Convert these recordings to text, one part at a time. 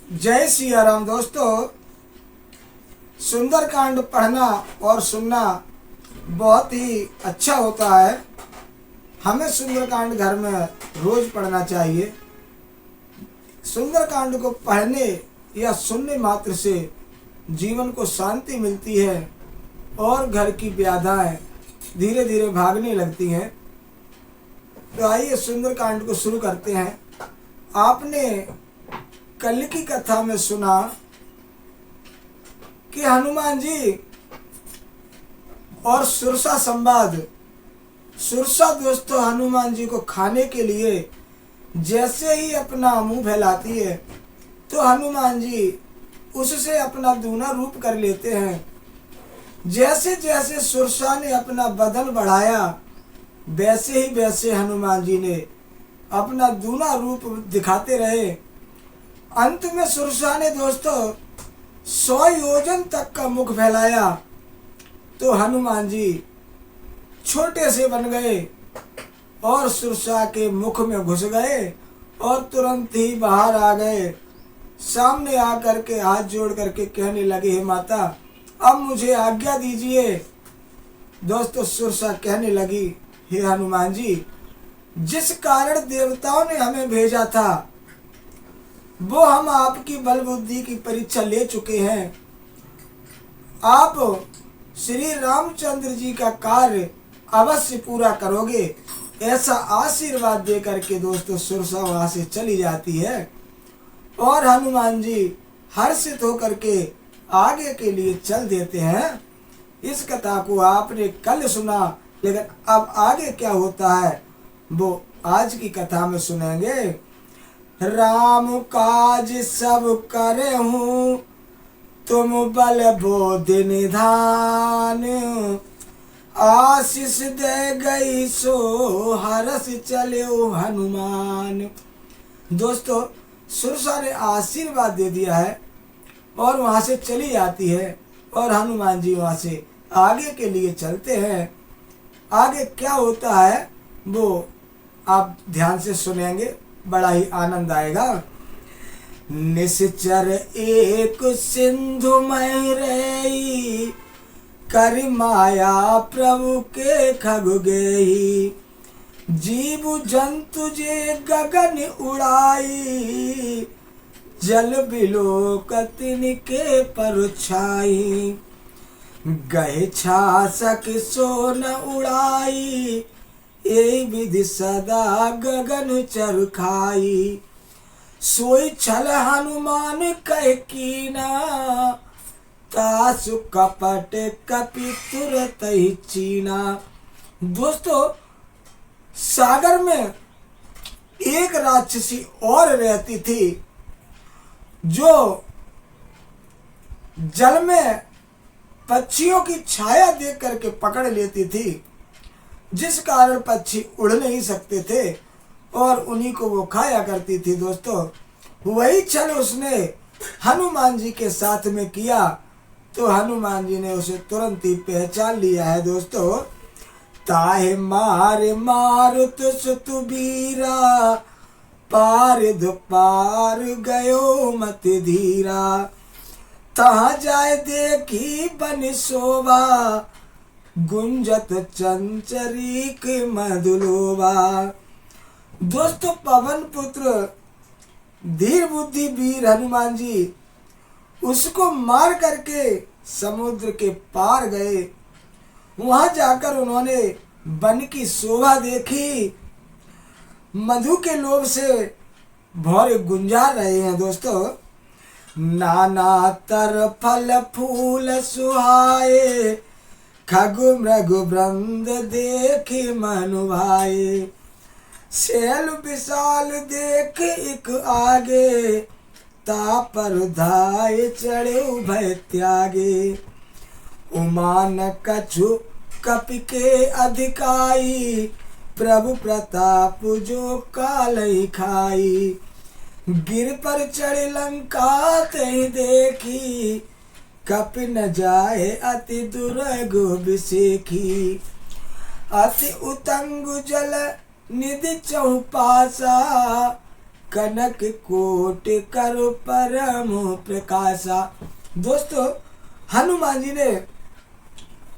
जय सिया राम। दोस्तों, सुंदरकांड पढ़ना और सुनना बहुत ही अच्छा होता है। हमें सुंदरकांड घर में रोज पढ़ना चाहिए। सुंदरकांड को पढ़ने या सुनने मात्र से जीवन को शांति मिलती है और घर की व्याधाएं धीरे धीरे भागने लगती हैं। तो आइए सुंदरकांड को शुरू करते हैं। आपने कल की कथा में सुना कि हनुमान जी और सुरसा संवाद। सुरसा दोस्तों हनुमान जी को खाने के लिए जैसे ही अपना मुंह फैलाती है तो हनुमान जी उससे अपना दूना रूप कर लेते हैं। जैसे जैसे सुरसा ने अपना बदन बढ़ाया वैसे ही वैसे हनुमान जी ने अपना दूना रूप दिखाते रहे। अंत में सुरसा ने दोस्तों 100 योजन तक का मुख फैलाया तो हनुमान जी छोटे से बन गए और सुरसा के मुख में घुस गए और तुरंत ही बाहर आ गए। सामने आकर के हाथ जोड़ करके कहने लगे, हे माता अब मुझे आज्ञा दीजिए। दोस्तों सुरसा कहने लगी, हे हनुमान जी, जिस कारण देवताओं ने हमें भेजा था वो हम आपकी बल बुद्धि की परीक्षा ले चुके हैं। आप श्री रामचंद्र जी का कार्य अवश्य पूरा करोगे, ऐसा आशीर्वाद दे करके दोस्तों सुरसा वहां से चली जाती है और हनुमान जी हर्षित होकर के आगे के लिए चल देते हैं। इस कथा को आपने कल सुना, लेकिन अब आगे क्या होता है वो आज की कथा में सुनेंगे। राम काज सब करे हूँ तुम बल बोध निधान, आशीष दे गई सो हरस चले हनुमान। दोस्तों सुरसा ने आशीर्वाद दे दिया है और वहां से चली जाती है और हनुमान जी वहां से आगे के लिए चलते हैं। आगे क्या होता है वो आप ध्यान से सुनेंगे, बड़ा ही आनंद आएगा। निश्चर एक सिंधु में रही, कर माया प्रभु के खग गई, जीव जंतु जे गगन उड़ाई, जल बिलोक तिनके पर छाई, गए छासक सो न उड़ाई, ए विधि सदा गगन चरखाई, सोई छल हनुमान कह कीना, तासु कपट कपि तुरत ही चीना। दोस्तों सागर में एक राक्षसी और रहती थी जो जल में पक्षियों की छाया देख करके पकड़ लेती थी, जिस कारण पक्षी उड़ नहीं सकते थे और उन्हीं को वो खाया करती थी। दोस्तों वही छल उसने हनुमान जी के साथ में किया तो हनुमान जी ने उसे तुरंत ही पहचान लिया है। दोस्तों ताहे मार मारुत सुतु बीरा, पार पार गयो मत धीरा, तहाँ जाए देखी बन शोभा, गुंजत चंचरीक मधुलोबा। दोस्तों पवन पुत्र धीर बुद्धि वीर हनुमान जी उसको मार करके समुद्र के पार गए। वहां जाकर उन्होंने वन की शोभा देखी, मधु के लोभ से भौरे गुंजा रहे हैं। दोस्तों नाना तर फल फूल सुहाए, खगु मृगु वृंद देखे मनु भाए, शैल विशाल देख एक आगे, तापर धाय चढ़े भय त्यागे, उमान कछु कपि के अधिकाई, प्रभु प्रताप जो काल खाई, गिर पर चढ़े लंका तहि देखी, कपि न जाए अति दुर्गो बिसेखी, अति उतंग जल निधि चौपासा, कनक कोट कर परम प्रकाशा। दोस्तों, हनुमान जी ने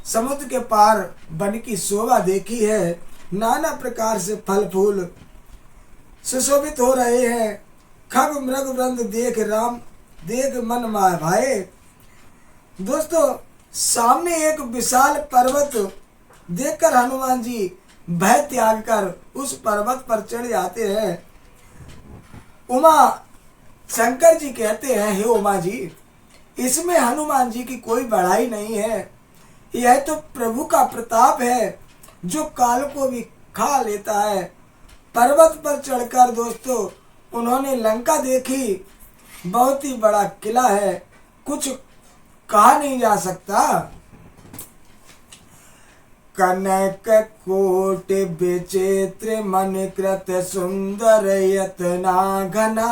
समुद्र के पार वन की शोभा देखी है। नाना प्रकार से फल फूल सुशोभित हो रहे हैं। खग मृग वृंद देख मन भाए। दोस्तों, सामने एक विशाल पर्वत देखकर हनुमान जी भय त्याग कर उस पर्वत पर चढ़ जाते हैं। उमा शंकर जी कहते हैं, हे उमा जी, इसमें हनुमान जी की कोई बड़ाई नहीं है। यह तो प्रभु का प्रताप है जो काल को भी खा लेता है। पर्वत पर चढ़कर दोस्तों उन्होंने लंका देखी। बहुत ही बड़ा किला है, कुछ कहा नहीं जा सकता। कनक कोट विचित्र मन कृत सुंदर यतना घना।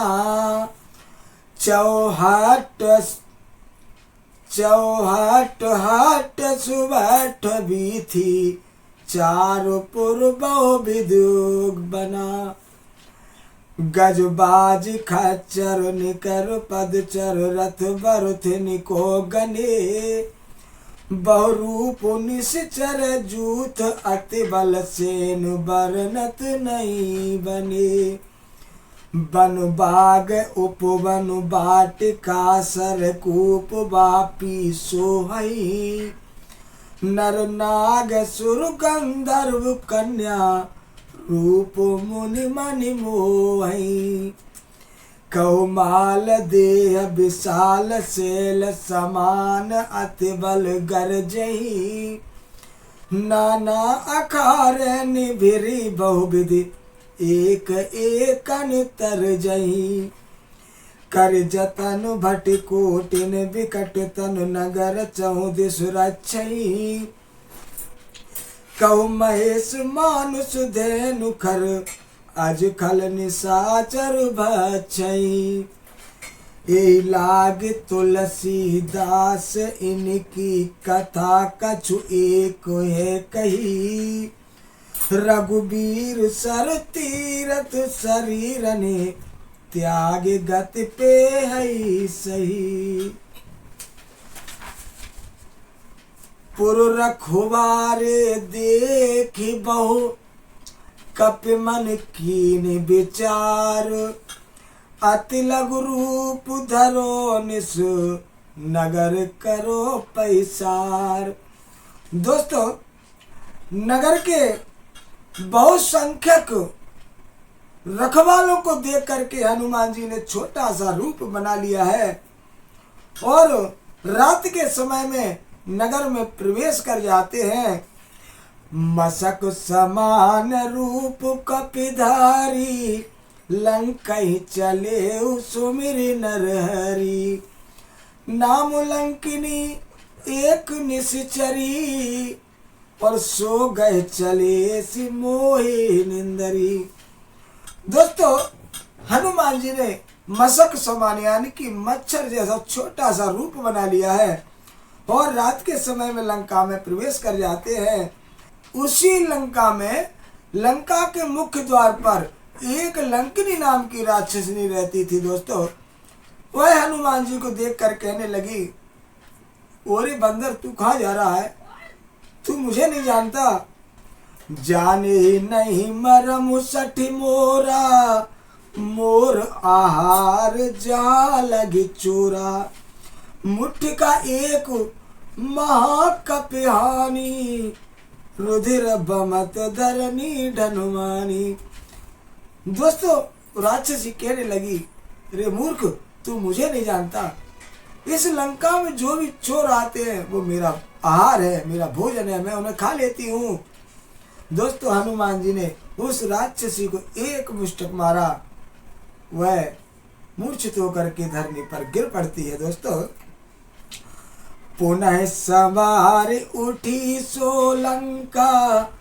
चौहट हट सुबठ भी थी। चारों पूर्व विदुग बना। गजबाज खच्चर निकर पदचर रथ बरुथ निको गने। बहुरूप निश्चर जूथ अति बल सेन बरनत नहीं बने। बन बाग उपवन बाटिका सरकूप बापी सोहई। नर नाग सुर गंधर्व कन्या रूप मुनि मनि मोहि। कौमाल देह विशाल शैल समान अति बल गरजहि। नाना अखार निभिरी बहुविधि एक एकन तरजहि। कर जतन भट कोटिन विकट तनु नगर चौदिस रक्षई। कहु महेश मानुष धेनु खर अज खल निशाचर भक्षई। ए लाग तुलसीदास इनकी कथा कछु एक है कही। रघुबीर सर तीरथ शरीर ने त्याग गति पे है सही। पुर रखवारे देखी बहु कपि मन कीन विचार। अति लघु रूप धरो निस नगर करो पैसार। दोस्तों, नगर के बहुसंख्यक रखवालों को देख करके हनुमान जी ने छोटा सा रूप बना लिया है और रात के समय में नगर में प्रवेश कर जाते हैं। मशक समान रूप कपिधारी। लंकई चले सुमिर नरहरि। नाम लंकिनी एक निश्चरी। और सो गए चले सि मोहि निंदरी। दोस्तों, हनुमान जी ने मशक समान यानी कि मच्छर जैसा छोटा सा रूप बना लिया है और रात के समय में लंका में प्रवेश कर जाते हैं। उसी लंका में, लंका के मुख्य द्वार पर एक लंकिनी नाम की राक्षसनी रहती थी। दोस्तों, वह हनुमान जी को देख कर कहने लगी, ओरे बंदर, तू कहाँ जा रहा है? तू मुझे नहीं जानता? जाने नहीं मरम सठी मोरा। मोर आहार जा लगी चोरा। मुट्ठी का एक महाकपिहानी। रुधिर बमत धरनी ढनुमानी। दोस्तों, राक्षसी कहने लगी, रे मूर्ख, तू मुझे नहीं जानता? इस लंका में जो भी चोर आते हैं वो मेरा आहार है, मेरा भोजन है, मैं उन्हें खा लेती हूँ। दोस्तों, हनुमान जी ने उस राक्षसी को एक मुष्टक मारा। वह मूर्छित होकर के धरनी पर गिर पड़ती है। दोस्तों, पुनः सवार उठी सो लंका।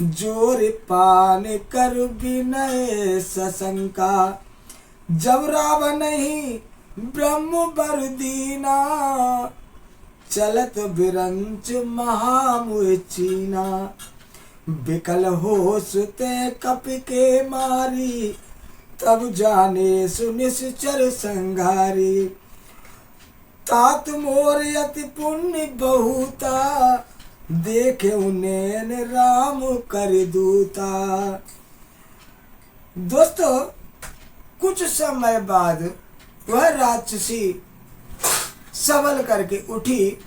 जोर पान कर विनय सशंका। जब रावण ही ब्रह्म बर दीना। चलत बिरंच महामुह चीना। बिकल हो सुते कपि के मारी। तब जाने सुनिश्चर संघारी। तात मोर यति पुण्य बहुता, देखे उन्हें राम कर दूता। दोस्तों, कुछ समय बाद वह राक्षसी सबल करके उठी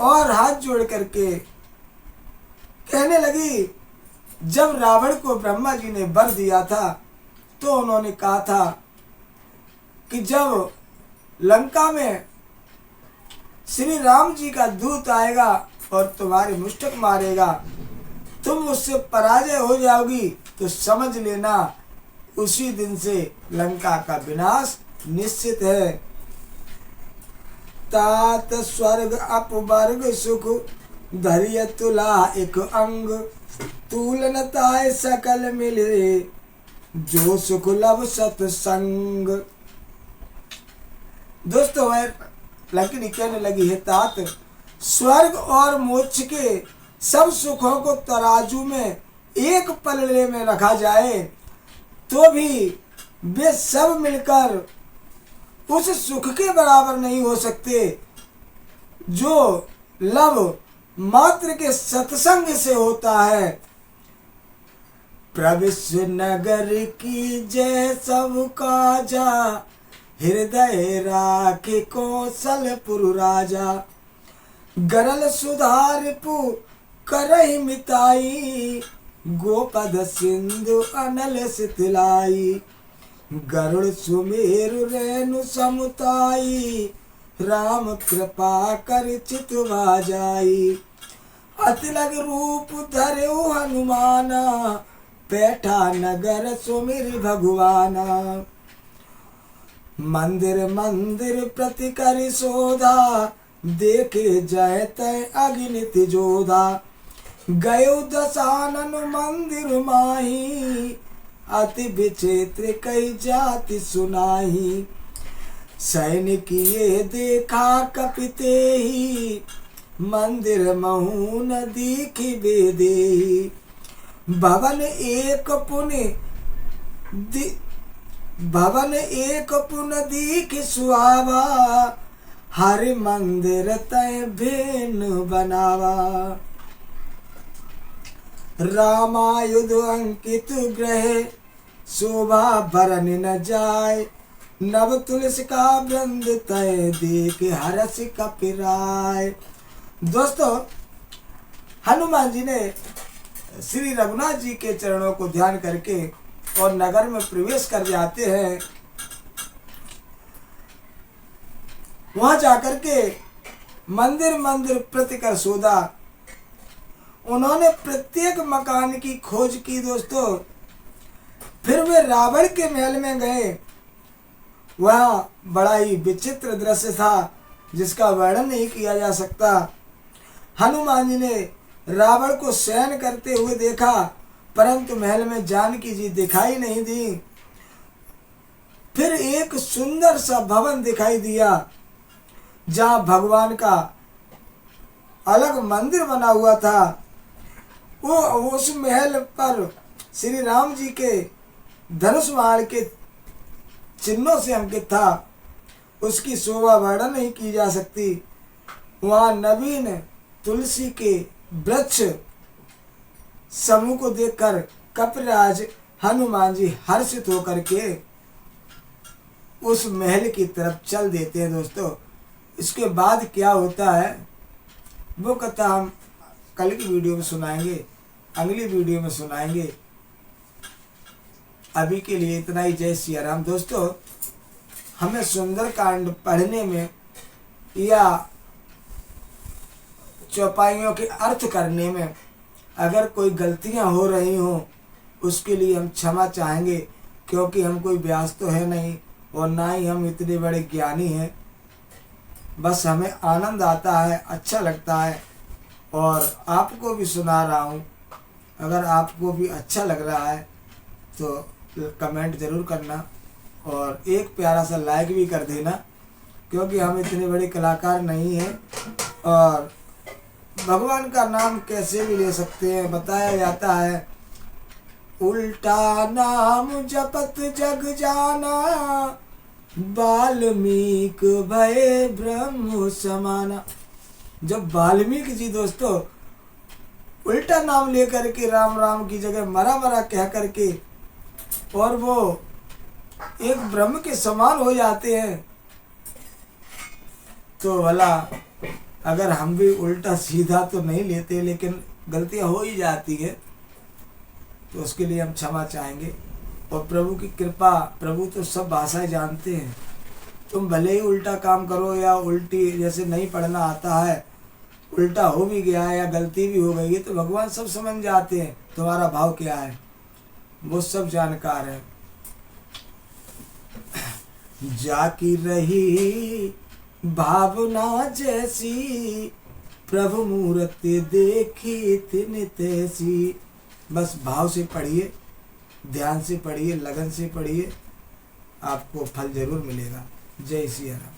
और हाथ जोड़ करके कहने लगी, जब रावण को ब्रह्मा जी ने वर दिया था तो उन्होंने कहा था कि जब लंका में श्री राम जी का दूत आएगा और तुम्हारे मुष्टक मारेगा, तुम उससे पराजय हो जाओगी तो समझ लेना उसी दिन से लंका का विनाश निश्चित है। तात स्वर्ग अपवर्ग सुख, धैर्य तुला एक अंग, तुलनताय सकल मिले, जो सुख लव सत्संग। दोस्तों, लकड़ी कहने लगी है, तात स्वर्ग और मोक्ष के सब सुखों को तराजू में एक पलड़े में रखा जाए तो भी वे सब मिलकर उस सुख के बराबर नहीं हो सकते जो लव मात्र के सत्संग से होता है। प्रविश्व नगर की जय सब काजा, हृदय राखे कौशलपुर राजा, गरल सुधार पु करहि मिताई, गोपद सिंधु अनल सितलाई, गरुड़ सुमेरु रेणु समुताई, राम कृपा कर चितवा जाई, अतिलग रूप धरऊ हनुमाना, बैठा नगर सुमिर भगवाना, मंदिर मंदिर प्रति करि शोधा, देखे जय तय अग्नित जोधा, गयो दशानन मंदिर माही, अति विचित्र कई जाति सुनाही, सैनिक ये देखा कपिते ही, मंदिर महू न दीखी बेदेही, भवन एक पुन दीख सुहावा, हरि मंदिर तय भिन्न बनावा, रामायुध अंकित ग्रह, शोभा बरन न जाय, नव तुलसी का वृंद तय देख हरस कपिराय। दोस्तों, हनुमान जी ने श्री रघुनाथ जी के चरणों को ध्यान करके और नगर में प्रवेश कर जाते हैं। वहां जाकर के मंदिर मंदिर प्रति कर शोधा, उन्होंने प्रत्येक मकान की खोज की। दोस्तों, फिर वे रावण के महल में गए। वह बड़ा ही विचित्र दृश्य था जिसका वर्णन नहीं किया जा सकता। हनुमान जी ने रावण को शयन करते हुए देखा, परंतु महल में जानकी जी दिखाई नहीं दी। फिर एक सुंदर सा भवन दिखाई दिया जहाँ भगवान का अलग मंदिर बना हुआ था। वो उस महल पर श्री राम जी के धनुष बाण के चिन्हों से अंकित था। उसकी शोभा वर्णन नहीं की जा सकती। वहाँ नवीन तुलसी के वृक्ष समूह को देखकर कपिराज हनुमान जी हर्षित होकर के उस महल की तरफ चल देते हैं। दोस्तों, इसके बाद क्या होता है वो कथा हम कल की वीडियो में सुनाएंगे, अगली वीडियो में सुनाएंगे। अभी के लिए इतना ही। जय सिया राम। दोस्तों, हमें सुंदर कांड पढ़ने में या चौपाइयों के अर्थ करने में अगर कोई गलतियां हो रही हों उसके लिए हम क्षमा चाहेंगे, क्योंकि हम कोई व्यास तो है नहीं और ना ही हम इतने बड़े ज्ञानी हैं। बस हमें आनंद आता है, अच्छा लगता है और आपको भी सुना रहा हूँ। अगर आपको भी अच्छा लग रहा है तो कमेंट ज़रूर करना और एक प्यारा सा लाइक भी कर देना, क्योंकि हम इतने बड़े कलाकार नहीं हैं। और भगवान का नाम कैसे भी ले सकते हैं, बताया जाता है उल्टा नाम जपत जग जाना, वाल्मीकि भय ब्रह्म समाना। जब वाल्मीकि जी दोस्तों उल्टा नाम लेकर के राम राम की जगह मरा मरा कह करके और वो एक ब्रह्म के समान हो जाते हैं, तो भला अगर हम भी उल्टा सीधा तो नहीं लेते, लेकिन गलतियां हो ही जाती है, तो उसके लिए हम क्षमा चाहेंगे। और प्रभु की कृपा, प्रभु तो सब भाषाएं जानते हैं। तुम भले ही उल्टा काम करो या उल्टी जैसे नहीं पढ़ना आता है, उल्टा हो भी गया है या गलती भी हो गई है, तो भगवान सब समझ जाते हैं तुम्हारा भाव क्या है, वो सब जानकार है। जाकी रही भावना जैसी, प्रभु मूर्ति देखी तिन तैसी। बस भाव से पढ़िए, ध्यान से पढ़िए, लगन से पढ़िए, आपको फल जरूर मिलेगा। जय श्री राम।